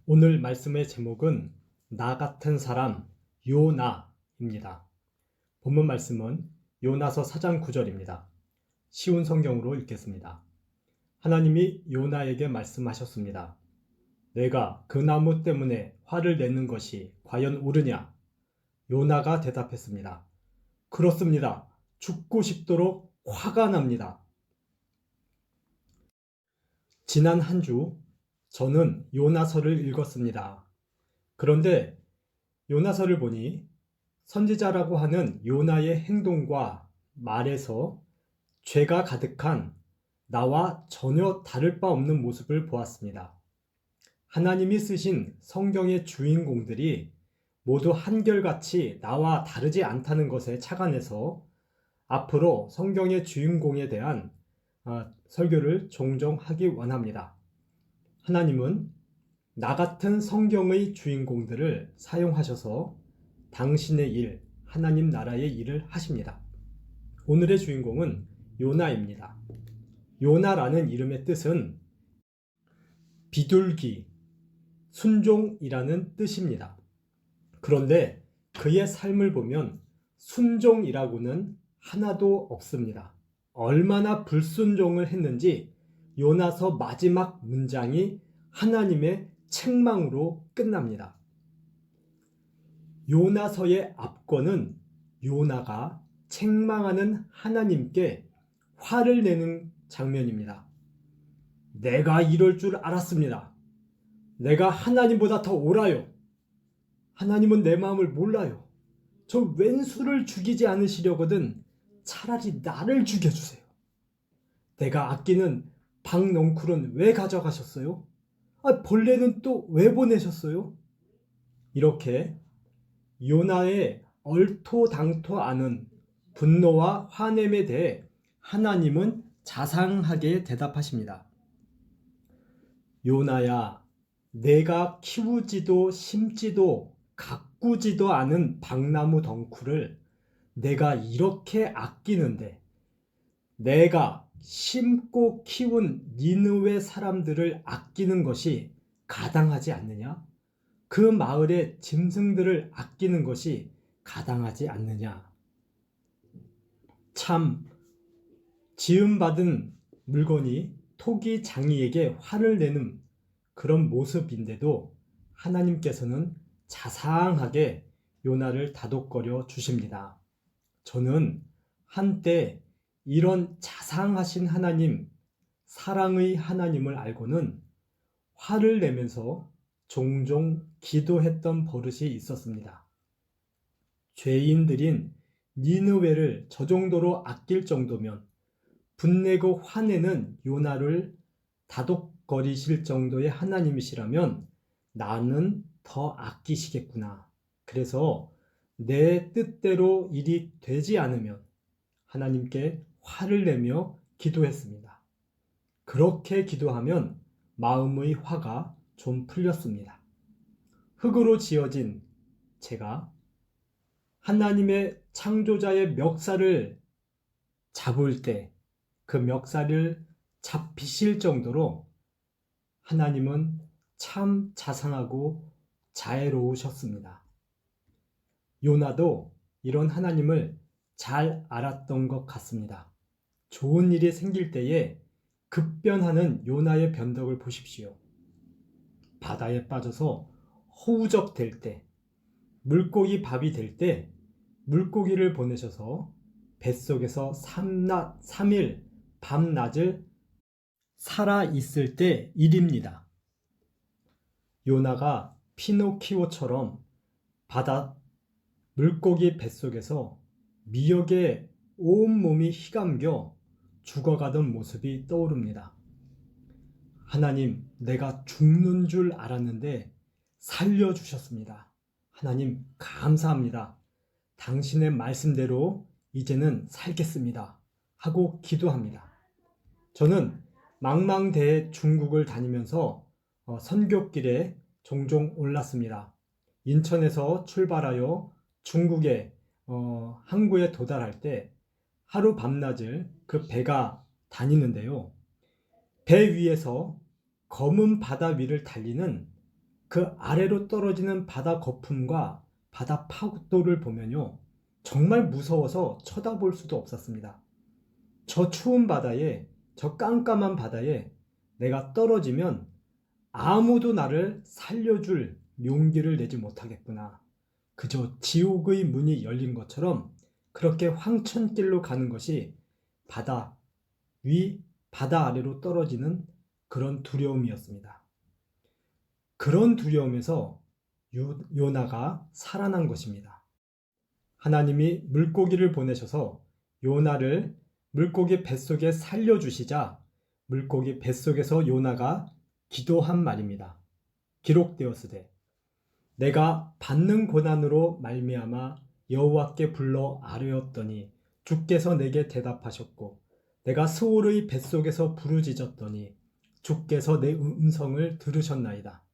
오늘 말씀의 제목은 나 같은 사람 요나입니다. 본문 말씀은 요나서 4장 9절입니다. 쉬운 성경으로 읽겠습니다. 하나님이 요나에게 말씀하셨습니다. 내가 그 나무 때문에 화를 내는 것이 과연 옳으냐? 요나가 대답했습니다. 그렇습니다. 죽고 싶도록 화가 납니다. 지난 한 주 저는 요나서를 읽었습니다. 그런데 요나서를 보니 선지자라고 하는 요나의 행동과 말에서 죄가 가득한 나와 전혀 다를 바 없는 모습을 보았습니다. 하나님이 쓰신 성경의 주인공들이 모두 한결같이 나와 다르지 않다는 것에 착안해서 앞으로 성경의 주인공에 대한 설교를 종종 하기 원합니다. 하나님은 나 같은 성경의 주인공들을 사용하셔서 당신의 일, 하나님 나라의 일을 하십니다. 오늘의 주인공은 요나입니다. 요나라는 이름의 뜻은 비둘기, 순종이라는 뜻입니다. 그런데 그의 삶을 보면 순종이라고는 하나도 없습니다. 얼마나 불순종을 했는지 요나서 마지막 문장이 하나님의 책망으로 끝납니다. 요나서의 앞권은 요나가 책망하는 하나님께 화를 내는 장면입니다. 내가 이럴 줄 알았습니다. 내가 하나님보다 더 옳아요. 하나님은 내 마음을 몰라요. 저 왼수를 죽이지 않으시려거든 차라리 나를 죽여주세요. 내가 아끼는 박넝쿨은 왜 가져가셨어요? 벌레는 또 왜 보내셨어요? 이렇게 요나의 얼토당토 않은 분노와 화냄에 대해 하나님은 자상하게 대답하십니다. 요나야, 내가 키우지도 심지도 가꾸지도 않은 박나무 덩쿨을 내가 이렇게 아끼는데 내가 심고 키운 니느웨 사람들을 아끼는 것이 가당하지 않느냐? 그 마을의 짐승들을 아끼는 것이 가당하지 않느냐? 참 지음받은 물건이 토기 장이에게 화를 내는 그런 모습인데도 하나님께서는 자상하게 요나를 다독거려 주십니다. 저는 한때 이런 자상하신 하나님, 사랑의 하나님을 알고는 화를 내면서 종종 기도했던 버릇이 있었습니다. 죄인들인 니느웨를 저 정도로 아낄 정도면 분내고 화내는 요나를 다독거리실 정도의 하나님이시라면 나는 더 아끼시겠구나. 그래서 내 뜻대로 일이 되지 않으면 하나님께 화를 내며 기도했습니다. 그렇게 기도하면 마음의 화가 좀 풀렸습니다. 흙으로 지어진 제가 하나님의 창조자의 멱살을 잡을 때 그 멱살을 잡히실 정도로 하나님은 참 자상하고 자애로우셨습니다. 요나도 이런 하나님을 잘 알았던 것 같습니다. 좋은 일이 생길 때에 급변하는 요나의 변덕을 보십시오. 바다에 빠져서 허우적될 때, 물고기 밥이 될 때 물고기를 보내셔서 뱃속에서 3일 밤낮을 살아있을 때 일입니다. 요나가 피노키오처럼 바다 물고기 뱃속에서 미역에 온몸이 휘감겨 죽어가던 모습이 떠오릅니다. 하나님, 내가 죽는 줄 알았는데 살려주셨습니다. 하나님, 감사합니다. 당신의 말씀대로 이제는 살겠습니다. 하고 기도합니다. 저는 망망대해 중국을 다니면서 선교길에 종종 올랐습니다. 인천에서 출발하여 중국의 항구에 도달할 때 하루 밤낮을 그 배가 다니는데요. 배 위에서 검은 바다 위를 달리는 그 아래로 떨어지는 바다 거품과 바다 파도를 보면요, 정말 무서워서 쳐다볼 수도 없었습니다. 저 추운 바다에, 저 깜깜한 바다에 내가 떨어지면 아무도 나를 살려줄 용기를 내지 못하겠구나. 그저 지옥의 문이 열린 것처럼 그렇게 황천길로 가는 것이 바다 위, 바다 아래로 떨어지는 그런 두려움이었습니다. 그런 두려움에서 요나가 살아난 것입니다. 하나님이 물고기를 보내셔서 요나를 물고기 뱃속에 살려주시자 물고기 뱃속에서 요나가 기도한 말입니다. 기록되었으되 내가 받는 고난으로 말미암아 여호와께 불러 아뢰었더니 주께서 내게 대답하셨고 내가 스올의 뱃속에서 부르짖었더니 주께서 내 음성을 들으셨나이다.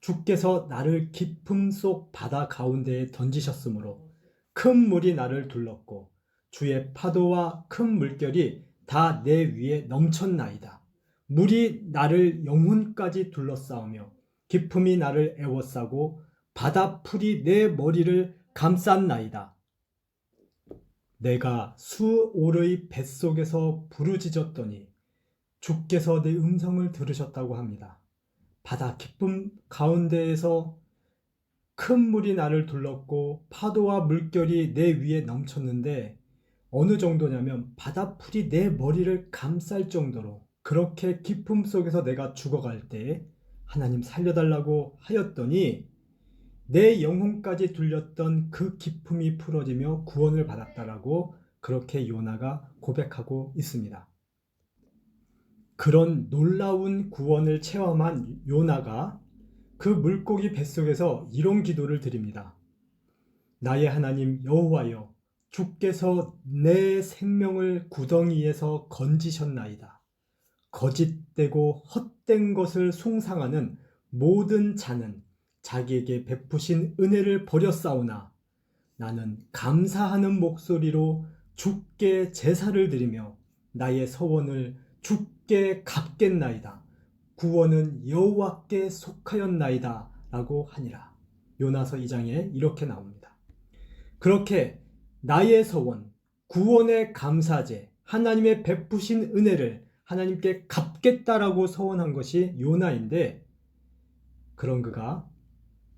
주께서 나를 깊음 속 바다 가운데에 던지셨으므로 큰 물이 나를 둘렀고 주의 파도와 큰 물결이 다 내 위에 넘쳤나이다. 물이 나를 영혼까지 둘러싸우며 깊음이 나를 애워싸고 바다 풀이 내 머리를 감쌌나이다. 내가 수올의 뱃속에서 부르짖었더니 주께서 내 음성을 들으셨다고 합니다. 바다 깊음 가운데에서 큰 물이 나를 둘렀고 파도와 물결이 내 위에 넘쳤는데 어느 정도냐면 바다풀이 내 머리를 감쌀 정도로 그렇게 깊음 속에서 내가 죽어갈 때 하나님 살려달라고 하였더니 내 영혼까지 둘렸던 그 기품이 풀어지며 구원을 받았다라고 그렇게 요나가 고백하고 있습니다. 그런 놀라운 구원을 체험한 요나가 그 물고기 뱃속에서 이런 기도를 드립니다. 나의 하나님 여호와여, 주께서 내 생명을 구덩이에서 건지셨나이다. 거짓되고 헛된 것을 숭상하는 모든 자는 자기에게 베푸신 은혜를 버렸사오나 나는 감사하는 목소리로 주께 제사를 드리며 나의 서원을 주께 갚겠나이다. 구원은 여호와께 속하였나이다 라고 하니라. 요나서 2장에 이렇게 나옵니다. 그렇게 나의 서원, 구원의 감사제, 하나님의 베푸신 은혜를 하나님께 갚겠다라고 서원한 것이 요나인데 그런 그가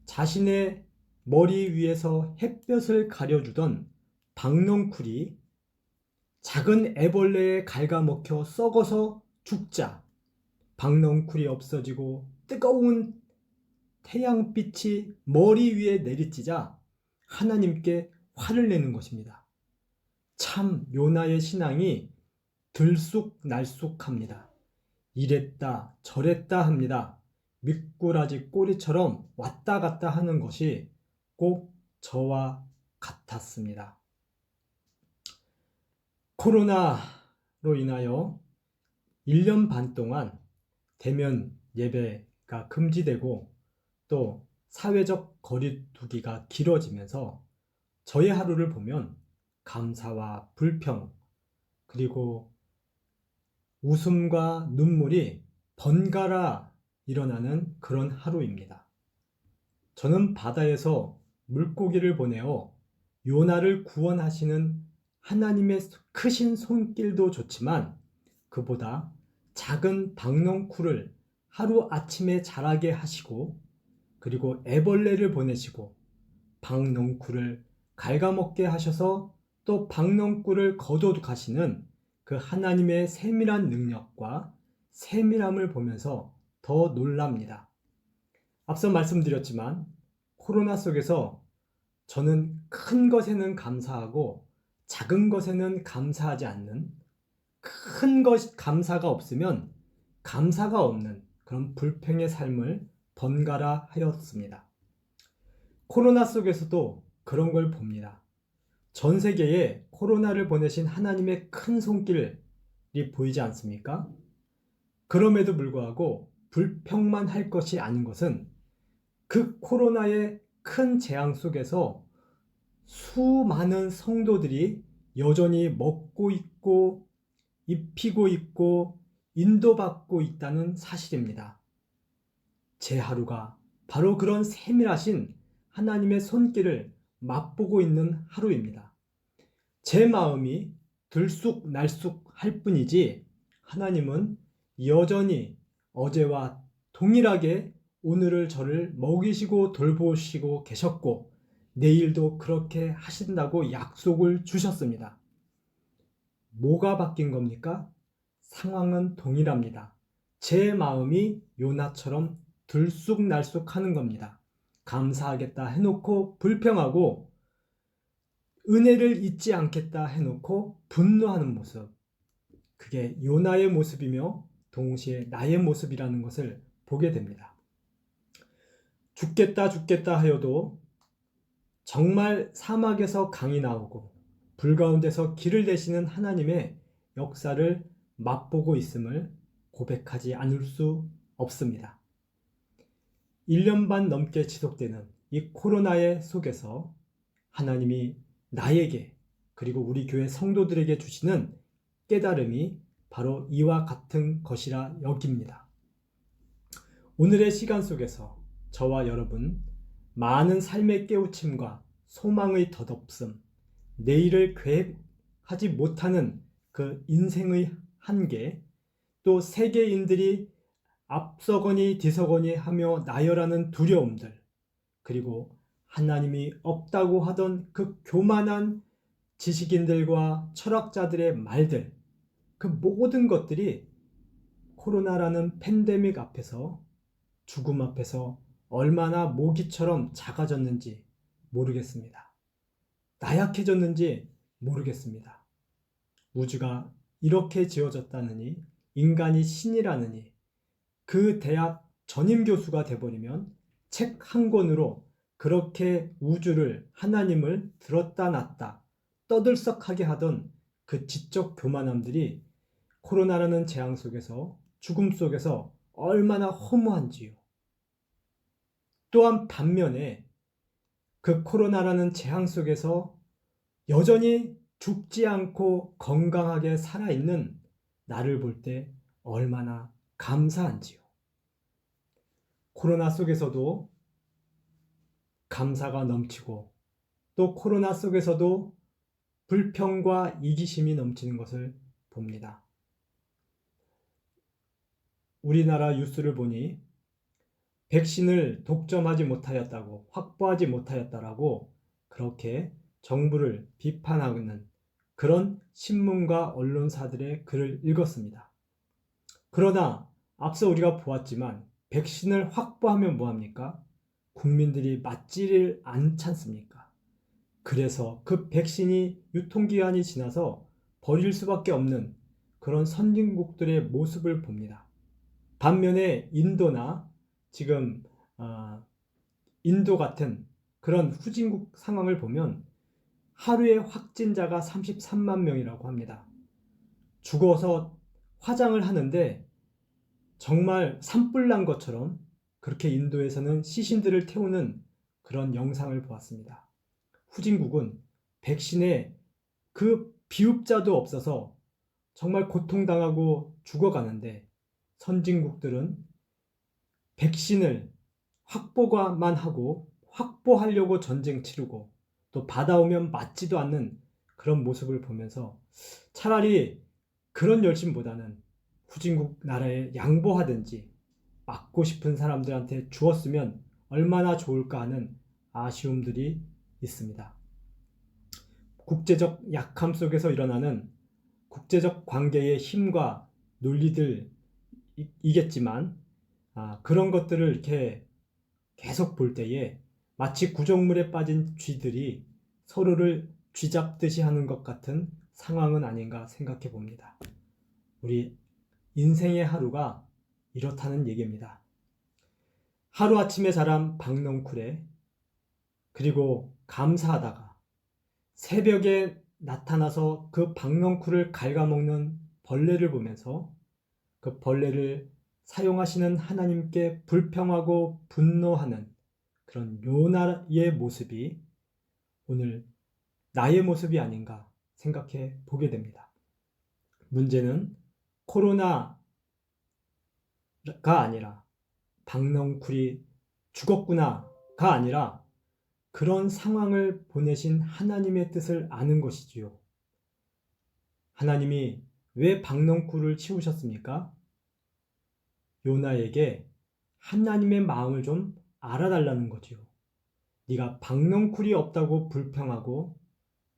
자신의 머리 위에서 햇볕을 가려주던 박넝쿨이 작은 애벌레에 갉아먹혀 썩어서 죽자 박넝쿨이 없어지고 뜨거운 태양빛이 머리 위에 내리쬐자 하나님께 화를 내는 것입니다. 참 요나의 신앙이 들쑥날쑥합니다. 이랬다 저랬다 합니다. 미꾸라지 꼬리처럼 왔다 갔다 하는 것이 꼭 저와 같았습니다. 코로나로 인하여 1년 반 동안 대면 예배가 금지되고 또 사회적 거리두기가 길어지면서 저의 하루를 보면 감사와 불평 그리고 웃음과 눈물이 번갈아 일어나는 그런 하루입니다. 저는 바다에서 물고기를 보내어 요나를 구원하시는 하나님의 크신 손길도 좋지만 그보다 작은 박넝쿨을 하루아침에 자라게 하시고 그리고 애벌레를 보내시고 박넝쿨을 갉아먹게 하셔서 또 박넝쿨을 거둬가시는 그 하나님의 세밀한 능력과 세밀함을 보면서 더 놀랍니다. 앞서 말씀드렸지만 코로나 속에서 저는 큰 것에는 감사하고 작은 것에는 감사하지 않는 큰 것 감사가 없으면 감사가 없는 그런 불평의 삶을 번갈아 하였습니다. 코로나 속에서도 그런 걸 봅니다. 전 세계에 코로나를 보내신 하나님의 큰 손길이 보이지 않습니까? 그럼에도 불구하고 불평만 할 것이 아닌 것은 그 코로나의 큰 재앙 속에서 수많은 성도들이 여전히 먹고 있고 입히고 있고 인도받고 있다는 사실입니다. 제 하루가 바로 그런 세밀하신 하나님의 손길을 맛보고 있는 하루입니다. 제 마음이 들쑥날쑥할 뿐이지 하나님은 여전히 어제와 동일하게 오늘을 저를 먹이시고 돌보시고 계셨고 내일도 그렇게 하신다고 약속을 주셨습니다. 뭐가 바뀐 겁니까? 상황은 동일합니다. 제 마음이 요나처럼 들쑥날쑥하는 겁니다. 감사하겠다 해놓고 불평하고 은혜를 잊지 않겠다 해놓고 분노하는 모습, 그게 요나의 모습이며 동시에 나의 모습이라는 것을 보게 됩니다. 죽겠다 죽겠다 하여도 정말 사막에서 강이 나오고 불 가운데서 길을 내시는 하나님의 역사를 맛보고 있음을 고백하지 않을 수 없습니다. 1년 반 넘게 지속되는 이 코로나의 속에서 하나님이 나에게 그리고 우리 교회 성도들에게 주시는 깨달음이 바로 이와 같은 것이라 여깁니다. 오늘의 시간 속에서 저와 여러분 많은 삶의 깨우침과 소망의 덧없음, 내일을 계획하지 못하는 그 인생의 한계, 또 세계인들이 앞서거니 뒤서거니 하며 나열하는 두려움들, 그리고 하나님이 없다고 하던 그 교만한 지식인들과 철학자들의 말들, 그 모든 것들이 코로나라는 팬데믹 앞에서, 죽음 앞에서 얼마나 모기처럼 작아졌는지 모르겠습니다. 나약해졌는지 모르겠습니다. 우주가 이렇게 지어졌다느니, 인간이 신이라느니, 그 대학 전임 교수가 돼버리면 책 한 권으로 그렇게 우주를, 하나님을 들었다 놨다 떠들썩하게 하던 그 지적 교만함들이 코로나라는 재앙 속에서, 죽음 속에서 얼마나 허무한지요. 또한 반면에 그 코로나라는 재앙 속에서 여전히 죽지 않고 건강하게 살아있는 나를 볼 때 얼마나 감사한지요. 코로나 속에서도 감사가 넘치고 또 코로나 속에서도 불평과 이기심이 넘치는 것을 봅니다. 우리나라 뉴스를 보니 백신을 독점하지 못하였다고, 확보하지 못하였다라고 그렇게 정부를 비판하는 그런 신문과 언론사들의 글을 읽었습니다. 그러나 앞서 우리가 보았지만 백신을 확보하면 뭐합니까? 국민들이 맞지를 않지 않습니까? 그래서 그 백신이 유통기한이 지나서 버릴 수밖에 없는 그런 선진국들의 모습을 봅니다. 반면에 인도나 지금 인도 같은 그런 후진국 상황을 보면 하루에 확진자가 33만 명이라고 합니다. 죽어서 화장을 하는데 정말 산불 난 것처럼 그렇게 인도에서는 시신들을 태우는 그런 영상을 보았습니다. 후진국은 백신에 그 비읍자도 없어서 정말 고통당하고 죽어가는데 선진국들은 백신을 확보만 하고 확보하려고 전쟁 치르고 또 받아오면 맞지도 않는 그런 모습을 보면서 차라리 그런 열심보다는 후진국 나라에 양보하든지 맞고 싶은 사람들한테 주었으면 얼마나 좋을까 하는 아쉬움들이 있습니다. 국제적 약함 속에서 일어나는 국제적 관계의 힘과 논리들이겠지만 그런 것들을 이렇게 계속 볼 때에 마치 구정물에 빠진 쥐들이 서로를 쥐잡듯이 하는 것 같은 상황은 아닌가 생각해 봅니다. 우리 인생의 하루가 이렇다는 얘기입니다. 하루아침에 자란 박넝쿨에 그리고 감사하다가 새벽에 나타나서 그 박넝쿨을 갉아먹는 벌레를 보면서 그 벌레를 사용하시는 하나님께 불평하고 분노하는 그런 요나의 모습이 오늘 나의 모습이 아닌가 생각해 보게 됩니다. 문제는 코로나가 아니라 박넝쿨이 죽었구나가 아니라 그런 상황을 보내신 하나님의 뜻을 아는 것이지요. 하나님이 왜 박넝쿨을 치우셨습니까? 요나에게 하나님의 마음을 좀 알아달라는 거지요. 네가 박넝쿨이 없다고 불평하고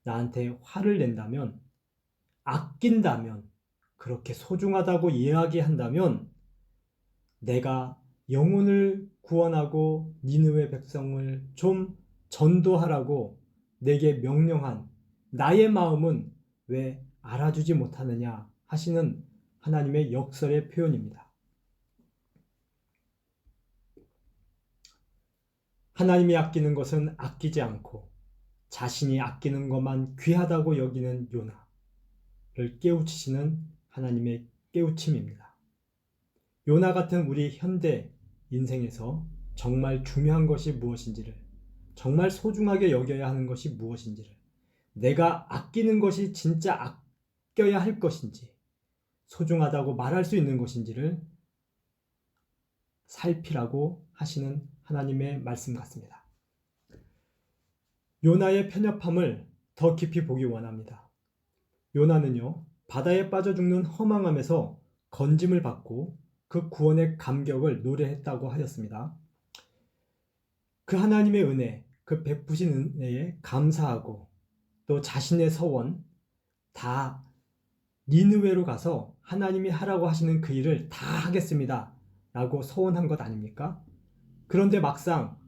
나한테 화를 낸다면, 아낀다면, 그렇게 소중하다고 이야기한다면 내가 영혼을 구원하고 니느웨 백성을 좀 전도하라고 내게 명령한 나의 마음은 왜 알아주지 못하느냐 하시는 하나님의 역설의 표현입니다. 하나님이 아끼는 것은 아끼지 않고 자신이 아끼는 것만 귀하다고 여기는 요나를 깨우치시는 하나님의 깨우침입니다. 요나 같은 우리 현대 인생에서 정말 중요한 것이 무엇인지를, 정말 소중하게 여겨야 하는 것이 무엇인지를, 내가 아끼는 것이 진짜 아껴야 할 것인지, 소중하다고 말할 수 있는 것인지를 살피라고 하시는 하나님의 말씀 같습니다. 요나의 편협함을 더 깊이 보기 원합니다. 요나는요, 바다에 빠져 죽는 허망함에서 건짐을 받고 그 구원의 감격을 노래했다고 하였습니다. 그 하나님의 은혜, 그 베푸신 은혜에 감사하고 또 자신의 서원 다 니느웨로 가서 하나님이 하라고 하시는 그 일을 다 하겠습니다 라고 서원한 것 아닙니까? 그런데 막상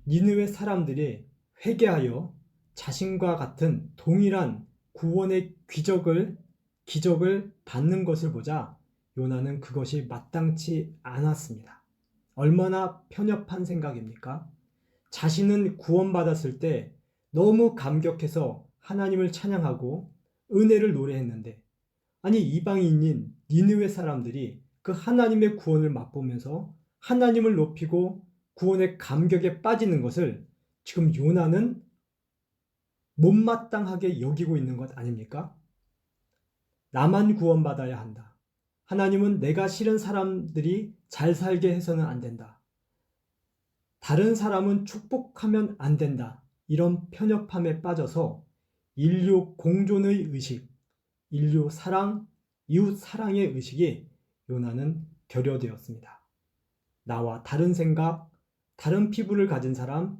니느웨 사람들이 회개하여 자신과 같은 동일한 구원의 기적을 받는 것을 보자 요나는 그것이 마땅치 않았습니다. 얼마나 편협한 생각입니까? 자신은 구원받았을 때 너무 감격해서 하나님을 찬양하고 은혜를 노래했는데, 아니 이방인인 니느웨 사람들이 그 하나님의 구원을 맛보면서 하나님을 높이고 구원의 감격에 빠지는 것을 지금 요나는 못마땅하게 여기고 있는 것 아닙니까? 나만 구원받아야 한다. 하나님은 내가 싫은 사람들이 잘 살게 해서는 안 된다. 다른 사람은 축복하면 안 된다. 이런 편협함에 빠져서 인류 공존의 의식, 인류 사랑, 이웃 사랑의 의식이 요나는 결여되었습니다. 나와 다른 생각, 다른 피부를 가진 사람,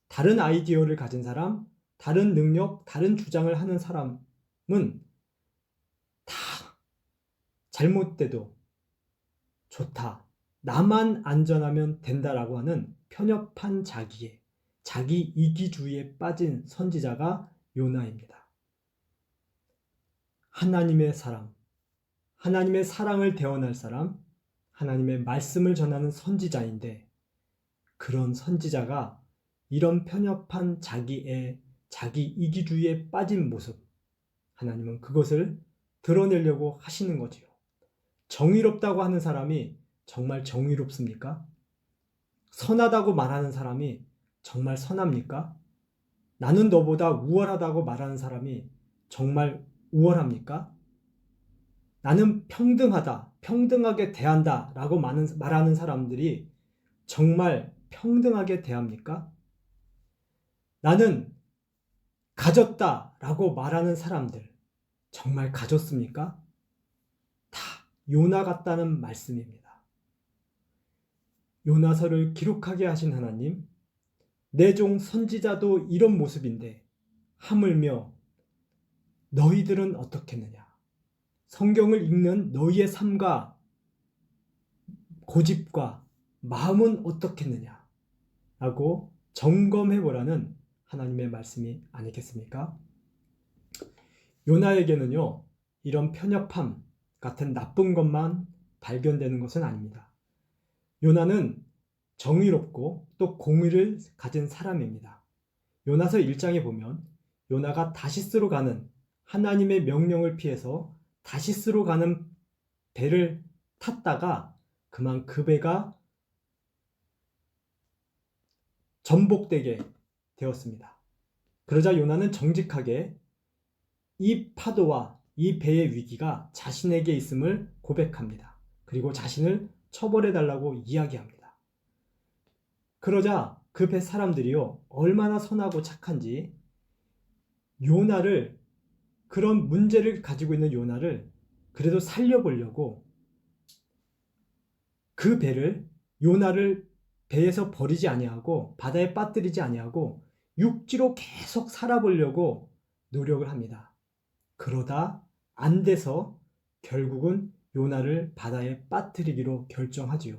다른 아이디어를 가진 사람, 다른 능력, 다른 주장을 하는 사람은 다 잘못돼도 좋다. 나만 안전하면 된다라고 하는 편협한 자기 이기주의에 빠진 선지자가 요나입니다. 하나님의 사람, 하나님의 사랑을 대언할 사람, 하나님의 말씀을 전하는 선지자인데 그런 선지자가 이런 편협한 자기 이기주의에 빠진 모습, 하나님은 그것을 드러내려고 하시는 거지요. 정의롭다고 하는 사람이 정말 정의롭습니까? 선하다고 말하는 사람이 정말 선합니까? 나는 너보다 우월하다고 말하는 사람이 정말 우월합니까? 나는 평등하다, 평등하게 대한다 라고 말하는 사람들이 정말 평등하게 대합니까? 나는 가졌다 라고 말하는 사람들 정말 가졌습니까? 다 요나 같다는 말씀입니다. 요나서를 기록하게 하신 하나님, 내 종 선지자도 이런 모습인데 하물며 너희들은 어떻겠느냐? 성경을 읽는 너희의 삶과 고집과 마음은 어떻겠느냐? 라고 점검해보라는 하나님의 말씀이 아니겠습니까? 요나에게는요, 이런 편협함 같은 나쁜 것만 발견되는 것은 아닙니다. 요나는 정의롭고 또 공의를 가진 사람입니다. 요나서 1장에 보면 요나가 다시스로 가는 하나님의 명령을 피해서 다시스로 가는 배를 탔다가 그만 그 배가 전복되게 되었습니다. 그러자 요나는 정직하게 이 파도와 이 배의 위기가 자신에게 있음을 고백합니다. 그리고 자신을 처벌해달라고 이야기합니다. 그러자 그 배 사람들이요, 얼마나 선하고 착한지 요나를, 그런 문제를 가지고 있는 요나를 그래도 살려보려고 그 배를, 요나를 배에서 버리지 아니하고 바다에 빠뜨리지 아니하고 육지로 계속 살아보려고 노력을 합니다. 그러다 안 돼서 결국은 요나를 바다에 빠뜨리기로 결정하지요.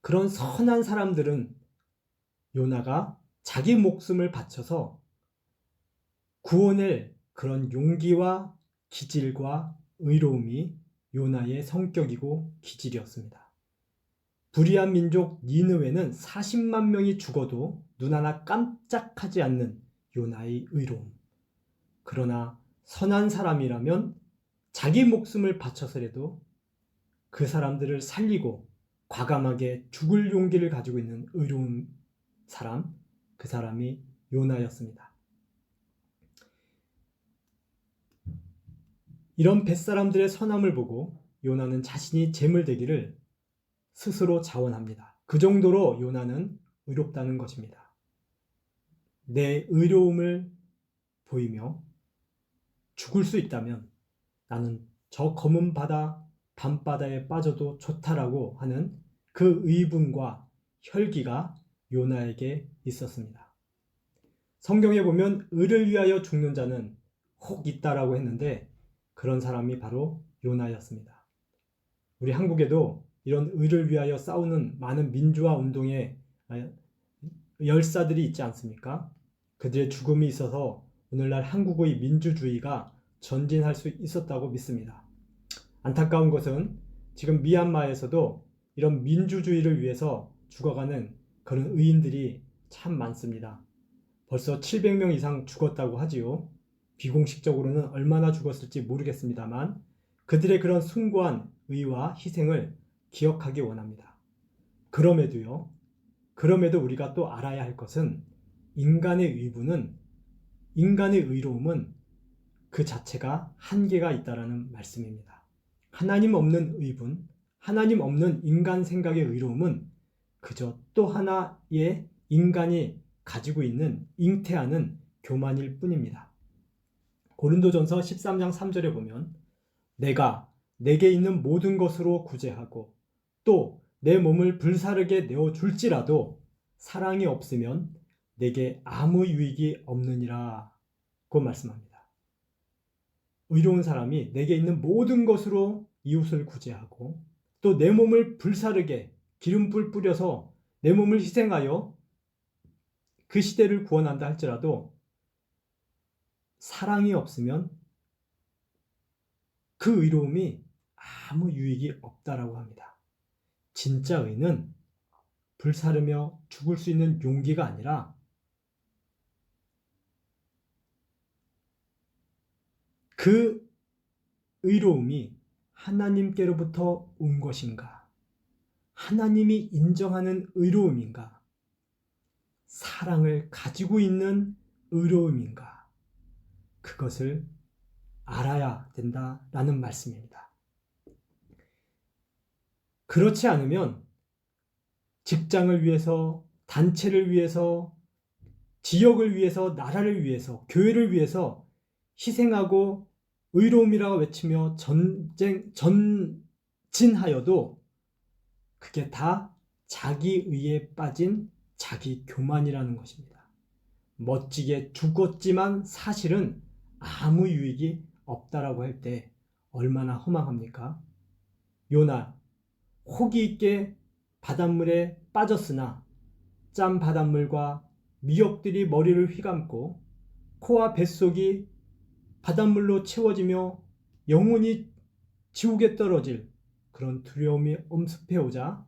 그런 선한 사람들은 요나가 자기 목숨을 바쳐서 구원을, 그런 용기와 기질과 의로움이 요나의 성격이고 기질이었습니다. 불의한 민족 니느웨는 40만 명이 죽어도 눈 하나 깜짝하지 않는 요나의 의로움. 그러나 선한 사람이라면 자기 목숨을 바쳐서라도 그 사람들을 살리고 과감하게 죽을 용기를 가지고 있는 의로운 사람, 그 사람이 요나였습니다. 이런 뱃사람들의 선함을 보고 요나는 자신이 재물 되기를 스스로 자원합니다. 그 정도로 요나는 의롭다는 것입니다. 내 의로움을 보이며 죽을 수 있다면 나는 저 검은 바다, 밤바다에 빠져도 좋다라고 하는 그 의분과 혈기가 요나에게 있었습니다. 성경에 보면 의를 위하여 죽는 자는 혹 있다라고 했는데 그런 사람이 바로 요나였습니다. 우리 한국에도 이런 의를 위하여 싸우는 많은 민주화 운동의 열사들이 있지 않습니까? 그들의 죽음이 있어서 오늘날 한국의 민주주의가 전진할 수 있었다고 믿습니다. 안타까운 것은 지금 미얀마에서도 이런 민주주의를 위해서 죽어가는 그런 의인들이 참 많습니다. 벌써 700명 이상 죽었다고 하지요. 비공식적으로는 얼마나 죽었을지 모르겠습니다만 그들의 그런 숭고한 의와 희생을 기억하기 원합니다. 그럼에도 우리가 또 알아야 할 것은 인간의 의로움은 그 자체가 한계가 있다라는 말씀입니다. 하나님 없는 의분, 하나님 없는 인간 생각의 의로움은 그저 또 하나의 인간이 가지고 있는 잉태하는 교만일 뿐입니다. 고린도전서 13장 3절에 보면 내가 내게 있는 모든 것으로 구제하고 또 내 몸을 불사르게 내어줄지라도 사랑이 없으면 내게 아무 유익이 없느니라 고 말씀합니다. 의로운 사람이 내게 있는 모든 것으로 이웃을 구제하고 또 내 몸을 불사르게 기름불 뿌려서 내 몸을 희생하여 그 시대를 구원한다 할지라도 사랑이 없으면 그 의로움이 아무 유익이 없다라고 합니다. 진짜 의는 불사르며 죽을 수 있는 용기가 아니라 그 의로움이 하나님께로부터 온 것인가? 하나님이 인정하는 의로움인가? 사랑을 가지고 있는 의로움인가? 그것을 알아야 된다라는 말씀입니다. 그렇지 않으면 직장을 위해서, 단체를 위해서, 지역을 위해서, 나라를 위해서, 교회를 위해서 희생하고 의로움이라고 외치며 전진하여도 그게 다 자기의에 빠진 자기 교만이라는 것입니다. 멋지게 죽었지만 사실은 아무 유익이 없다라고 할 때 얼마나 허망합니까? 요나, 호기 있게 바닷물에 빠졌으나 짠 바닷물과 미역들이 머리를 휘감고 코와 뱃속이 바닷물로 채워지며 영혼이 지옥에 떨어질 그런 두려움이 엄습해오자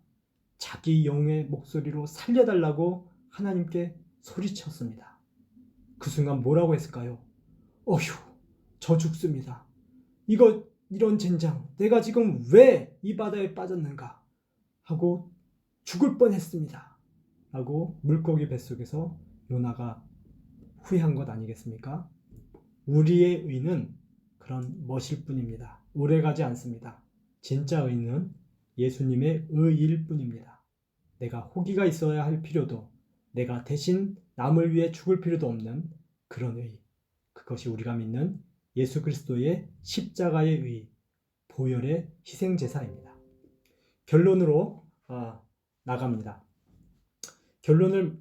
자기 영의 목소리로 살려달라고 하나님께 소리쳤습니다. 그 순간 뭐라고 했을까요? 어휴, 저 죽습니다. 이런 젠장, 내가 지금 왜 이 바다에 빠졌는가 하고 죽을 뻔했습니다. 하고 물고기 뱃속에서 요나가 후회한 것 아니겠습니까? 우리의 의는 그런 멋일 뿐입니다. 오래가지 않습니다. 진짜 의는 예수님의 의일 뿐입니다. 내가 호기가 있어야 할 필요도, 내가 대신 남을 위해 죽을 필요도 없는 그런 의. 그것이 우리가 믿는 예수 그리스도의 십자가의 의, 보혈의 희생제사입니다. 결론으로 나갑니다. 결론을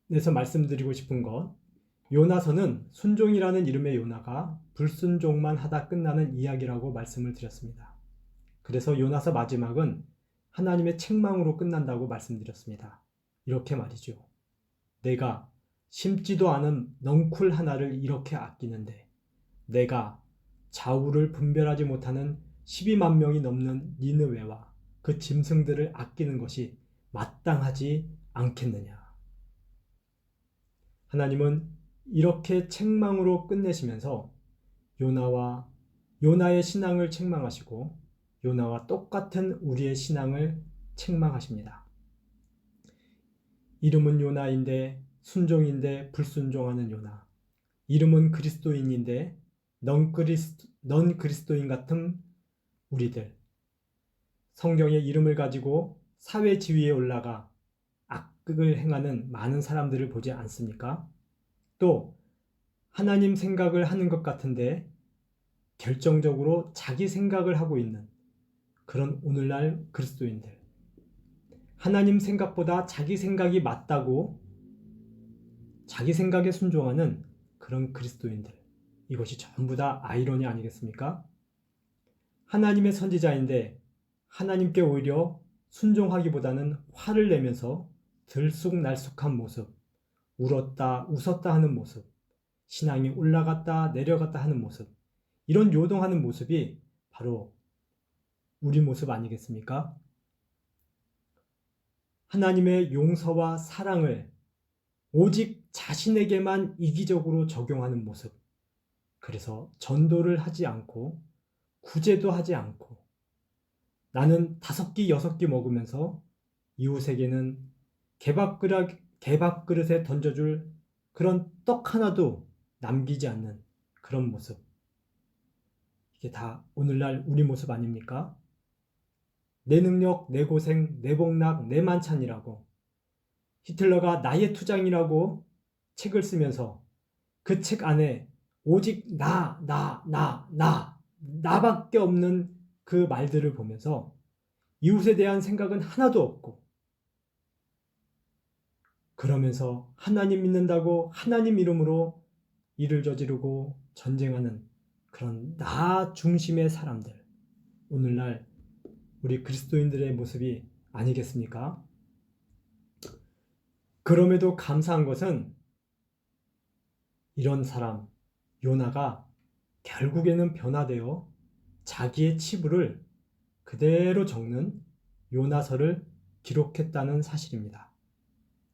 내서 말씀드리고 싶은 것, 요나서는 순종이라는 이름의 요나가 불순종만 하다 끝나는 이야기라고 말씀을 드렸습니다. 그래서 요나서 마지막은 하나님의 책망으로 끝난다고 말씀드렸습니다. 이렇게 말이죠. 내가 심지도 않은 넝쿨 하나를 이렇게 아끼는데 내가 좌우를 분별하지 못하는 12만 명이 넘는 니느웨와 그 짐승들을 아끼는 것이 마땅하지 않겠느냐. 하나님은 이렇게 책망으로 끝내시면서 요나의 신앙을 책망하시고 요나와 똑같은 우리의 신앙을 책망하십니다. 이름은 요나인데 순종인데 불순종하는 요나. 이름은 그리스도인인데 넌 그리스도인 같은 우리들. 성경의 이름을 가지고 사회 지위에 올라가 악을 행하는 많은 사람들을 보지 않습니까? 또 하나님 생각을 하는 것 같은데 결정적으로 자기 생각을 하고 있는 그런 오늘날 그리스도인들. 하나님 생각보다 자기 생각이 맞다고 자기 생각에 순종하는 그런 그리스도인들. 이것이 전부 다 아이러니 아니겠습니까? 하나님의 선지자인데 하나님께 오히려 순종하기보다는 화를 내면서 들쑥날쑥한 모습, 웃었다 하는 모습, 신앙이 올라갔다 내려갔다 하는 모습, 이런 요동하는 모습이 바로 우리 모습 아니겠습니까? 하나님의 용서와 사랑을 오직 자신에게만 이기적으로 적용하는 모습. 그래서 전도를 하지 않고 구제도 하지 않고 나는 5끼 6끼 먹으면서 이웃에게는 개밥그릇에 던져줄 그런 떡 하나도 남기지 않는 그런 모습. 이게 다 오늘날 우리 모습 아닙니까? 내 능력, 내 고생, 내 복락, 내 만찬이라고 히틀러가 나의 투장이라고 책을 쓰면서 그 책 안에 오직 나밖에 없는 그 말들을 보면서 이웃에 대한 생각은 하나도 없고 그러면서 하나님 믿는다고 하나님 이름으로 일을 저지르고 전쟁하는 그런 나 중심의 사람들. 오늘날 우리 그리스도인들의 모습이 아니겠습니까? 그럼에도 감사한 것은 이런 사람, 요나가 결국에는 변화되어 자기의 치부를 그대로 적는 요나서를 기록했다는 사실입니다.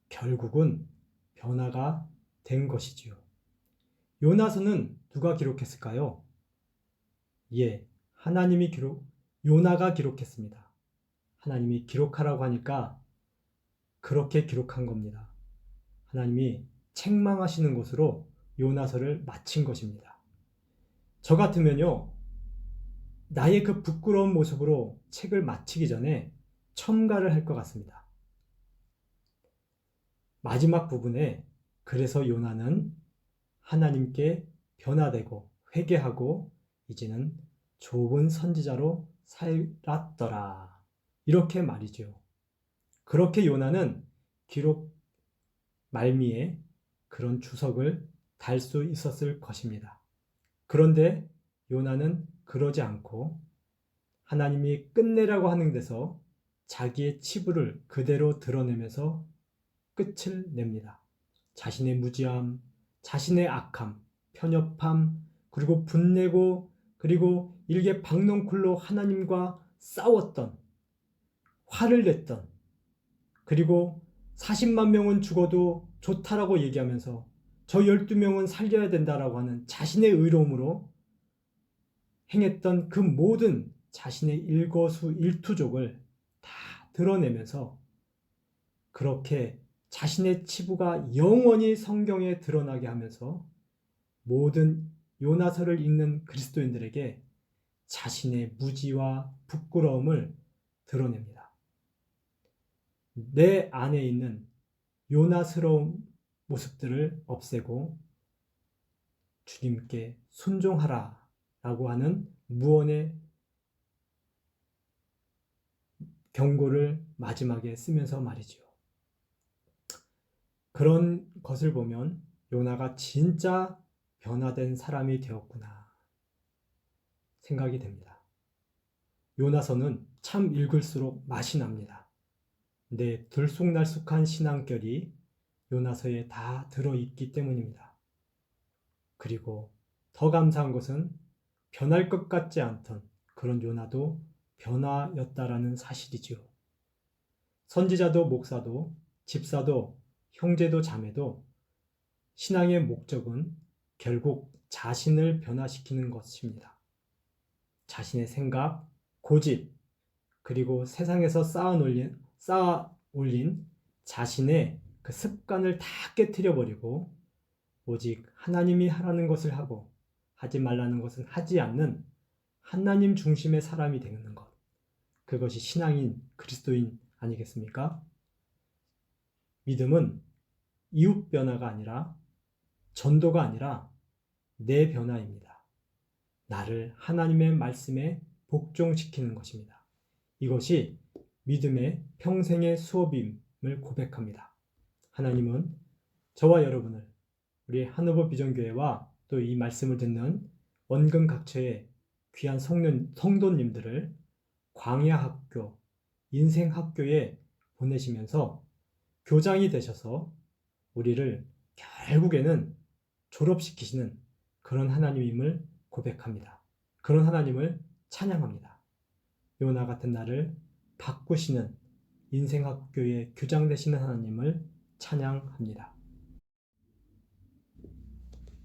결국은 변화가 된 것이지요. 요나서는 누가 기록했을까요? 요나가 기록했습니다. 하나님이 기록하라고 하니까 그렇게 기록한 겁니다. 하나님이 책망하시는 것으로 요나서를 마친 것입니다. 저 같으면요, 나의 그 부끄러운 모습으로 책을 마치기 전에 첨가를 할 것 같습니다. 마지막 부분에 그래서 요나는 하나님께 변화되고 회개하고 이제는 좋은 선지자로 살았더라. 이렇게 말이죠. 그렇게 요나는 기록 말미에 그런 주석을 달 수 있었을 것입니다. 그런데 요나는 그러지 않고 하나님이 끝내라고 하는 데서 자기의 치부를 그대로 드러내면서 끝을 냅니다. 자신의 무지함, 자신의 악함, 편협함, 그리고 분내고 그리고 일개 박넝쿨로 하나님과 싸웠던, 화를 냈던, 그리고 40만 명은 죽어도 좋다라고 얘기하면서 저 12명은 살려야 된다라고 하는 자신의 의로움으로 행했던 그 모든 자신의 일거수일투족을 다 드러내면서 그렇게 자신의 치부가 영원히 성경에 드러나게 하면서 모든 요나서를 읽는 그리스도인들에게 자신의 무지와 부끄러움을 드러냅니다. 내 안에 있는 요나스러운 모습들을 없애고 주님께 순종하라 라고 하는 무언의 경고를 마지막에 쓰면서 말이지요. 그런 것을 보면 요나가 진짜 변화된 사람이 되었구나 생각이 됩니다. 요나서는 참 읽을수록 맛이 납니다. 내 들쑥날쑥한 신앙결이 요나서에 다 들어있기 때문입니다. 그리고 더 감사한 것은 변할 것 같지 않던 그런 요나도 변화였다라는 사실이지요. 선지자도 목사도 집사도 형제도 자매도 신앙의 목적은 결국 자신을 변화시키는 것입니다. 자신의 생각, 고집, 그리고 세상에서 쌓아 올린 자신의 그 습관을 다 깨트려 버리고 오직 하나님이 하라는 것을 하고 하지 말라는 것은 하지 않는 하나님 중심의 사람이 되는 것. 그것이 신앙인 그리스도인 아니겠습니까? 믿음은 이웃 변화가 아니라 전도가 아니라 내 변화입니다. 나를 하나님의 말씀에 복종시키는 것입니다. 이것이 믿음의 평생의 수업임을 고백합니다. 하나님은 저와 여러분을 우리 한오버 비전교회와 또 이 말씀을 듣는 원근 각처의 귀한 성도님들을 광야학교, 인생학교에 보내시면서 교장이 되셔서 우리를 결국에는 졸업시키시는 그런 하나님임을 고백합니다. 그런 하나님을 찬양합니다. 요나 같은 나를 바꾸시는 인생학교의 교장 되시는 하나님을 찬양합니다.